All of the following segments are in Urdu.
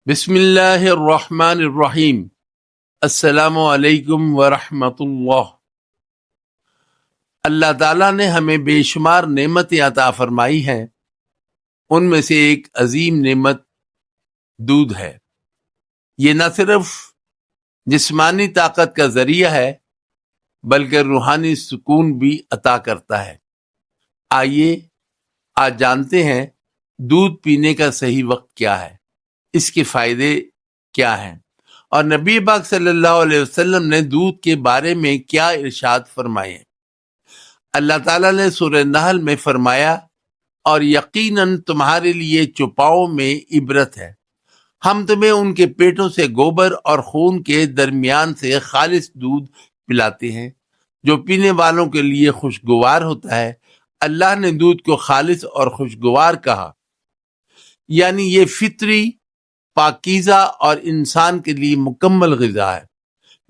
بسم اللہ الرحمن الرحیم۔ السلام علیکم ورحمۃ اللہ۔ اللہ تعالیٰ نے ہمیں بے شمار نعمتیں عطا فرمائی ہیں، ان میں سے ایک عظیم نعمت دودھ ہے۔ یہ نہ صرف جسمانی طاقت کا ذریعہ ہے بلکہ روحانی سکون بھی عطا کرتا ہے۔ آئیے آج جانتے ہیں دودھ پینے کا صحیح وقت کیا ہے، اس کے فائدے کیا ہیں، اور نبی پاک صلی اللہ علیہ وسلم نے دودھ کے بارے میں کیا ارشاد فرمائے۔ اللہ تعالیٰ نے سورہ نحل میں فرمایا، اور یقیناً تمہارے لیے چوپاؤں میں عبرت ہے، ہم تمہیں ان کے پیٹوں سے گوبر اور خون کے درمیان سے خالص دودھ پلاتے ہیں جو پینے والوں کے لیے خوشگوار ہوتا ہے۔ اللہ نے دودھ کو خالص اور خوشگوار کہا، یعنی یہ فطری، پاکیزہ اور انسان کے لیے مکمل غذا ہے۔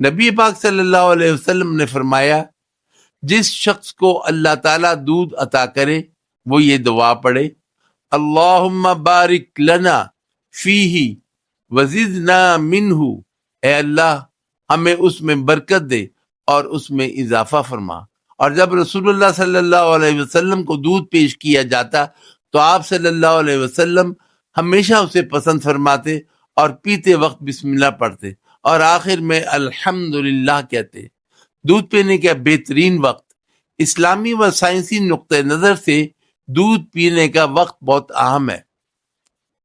نبی پاک صلی اللہ علیہ وسلم نے فرمایا، جس شخص کو اللہ تعالیٰ دودھ عطا کرے وہ یہ دعا پڑھے، اللہم بارک لنا فیہ وزدنا منہ، اے اللہ ہمیں اس میں برکت دے اور اس میں اضافہ فرما۔ اور جب رسول اللہ صلی اللہ علیہ وسلم کو دودھ پیش کیا جاتا تو آپ صلی اللہ علیہ وسلم ہمیشہ اسے پسند فرماتے اور پیتے وقت بسم اللہ پڑھتے اور آخر میں الحمدللہ کہتے۔ دودھ پینے کا بہترین وقت، اسلامی و سائنسی نقطہ نظر سے دودھ پینے کا وقت بہت اہم ہے۔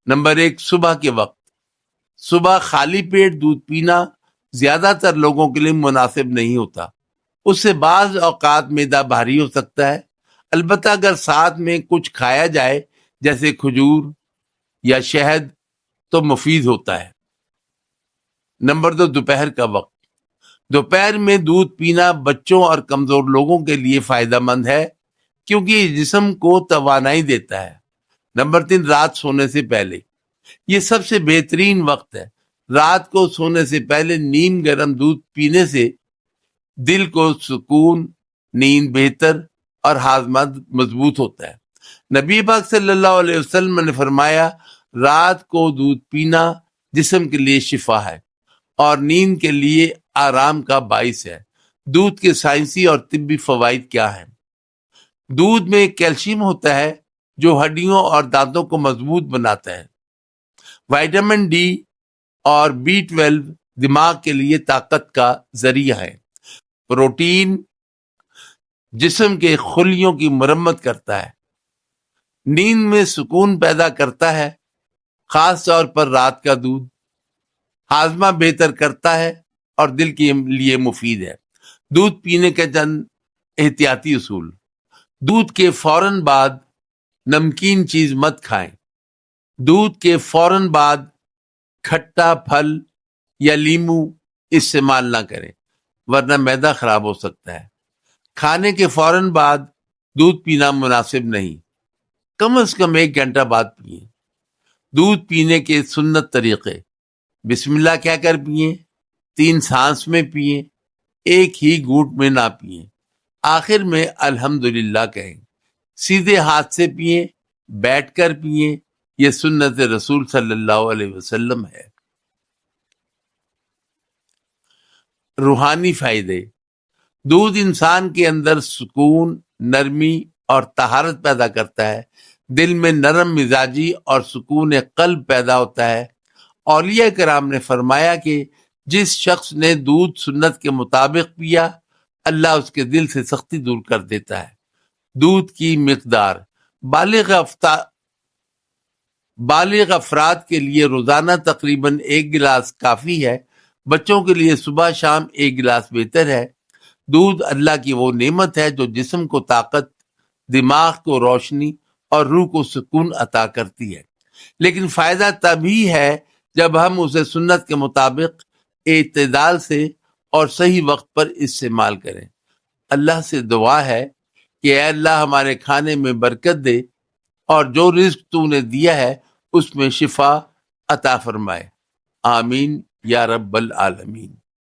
نمبر 1، صبح کے وقت۔ صبح خالی پیٹ دودھ پینا زیادہ تر لوگوں کے لیے مناسب نہیں ہوتا، اس سے بعض اوقات معدہ بھاری ہو سکتا ہے، البتہ اگر ساتھ میں کچھ کھایا جائے جیسے کھجور یا شہد تو مفید ہوتا ہے۔ نمبر 2، دوپہر کا وقت۔ دوپہر میں دودھ پینا بچوں اور کمزور لوگوں کے لیے فائدہ مند ہے کیونکہ یہ جسم کو توانائی دیتا ہے۔ نمبر 3، رات سونے سے پہلے۔ یہ سب سے بہترین وقت ہے۔ رات کو سونے سے پہلے نیم گرم دودھ پینے سے دل کو سکون، نیند بہتر اور ہاضمہ مضبوط ہوتا ہے۔ نبی پاک صلی اللہ علیہ وسلم نے فرمایا، رات کو دودھ پینا جسم کے لیے شفا ہے اور نیند کے لیے آرام کا باعث ہے۔ دودھ کے سائنسی اور طبی فوائد کیا ہیں؟ دودھ میں کیلشیم ہوتا ہے جو ہڈیوں اور دانتوں کو مضبوط بناتا ہے۔ وٹامن ڈی اور B12 دماغ کے لیے طاقت کا ذریعہ ہے۔ پروٹین جسم کے خلیوں کی مرمت کرتا ہے۔ نیند میں سکون پیدا کرتا ہے، خاص طور پر رات کا دودھ۔ ہاضمہ بہتر کرتا ہے اور دل کے لیے مفید ہے۔ دودھ پینے کے چند احتیاطی اصول۔ دودھ کے فوراً بعد نمکین چیز مت کھائیں۔ دودھ کے فوراً بعد کھٹا پھل یا لیمو استعمال نہ کریں ورنہ معدہ خراب ہو سکتا ہے۔ کھانے کے فوراً بعد دودھ پینا مناسب نہیں، کم از کم 1 گھنٹہ بعد پئیں۔ دودھ پینے کے سنت طریقے: بسم اللہ کہہ کر پئیں، 3 سانس میں پئیں، ایک ہی گھونٹ میں نہ پئیں، آخر میں الحمدللہ کہیں۔ سیدھے ہاتھ سے پئیں، بیٹھ کر پئیں، یہ سنت رسول صلی اللہ علیہ وسلم ہے۔ روحانی فائدے۔ دودھ انسان کے اندر سکون، نرمی اور طہارت پیدا کرتا ہے۔ دل میں نرم مزاجی اور سکون قلب پیدا ہوتا ہے۔ اولیاء کرام نے فرمایا کہ جس شخص نے دودھ سنت کے مطابق پیا، اللہ اس کے دل سے سختی دور کر دیتا ہے۔ دودھ کی مقدار۔ بالغ افراد کے لیے روزانہ تقریباً 1 گلاس کافی ہے۔ بچوں کے لیے صبح شام 1 گلاس بہتر ہے۔ دودھ اللہ کی وہ نعمت ہے جو جسم کو طاقت، دماغ کو روشنی اور روح کو سکون عطا کرتی ہے، لیکن فائدہ تبھی ہے جب ہم اسے سنت کے مطابق اعتدال سے اور صحیح وقت پر استعمال کریں۔ اللہ سے دعا ہے کہ اے اللہ ہمارے کھانے میں برکت دے اور جو رزق تو نے دیا ہے اس میں شفا عطا فرمائے۔ آمین یا رب العالمین۔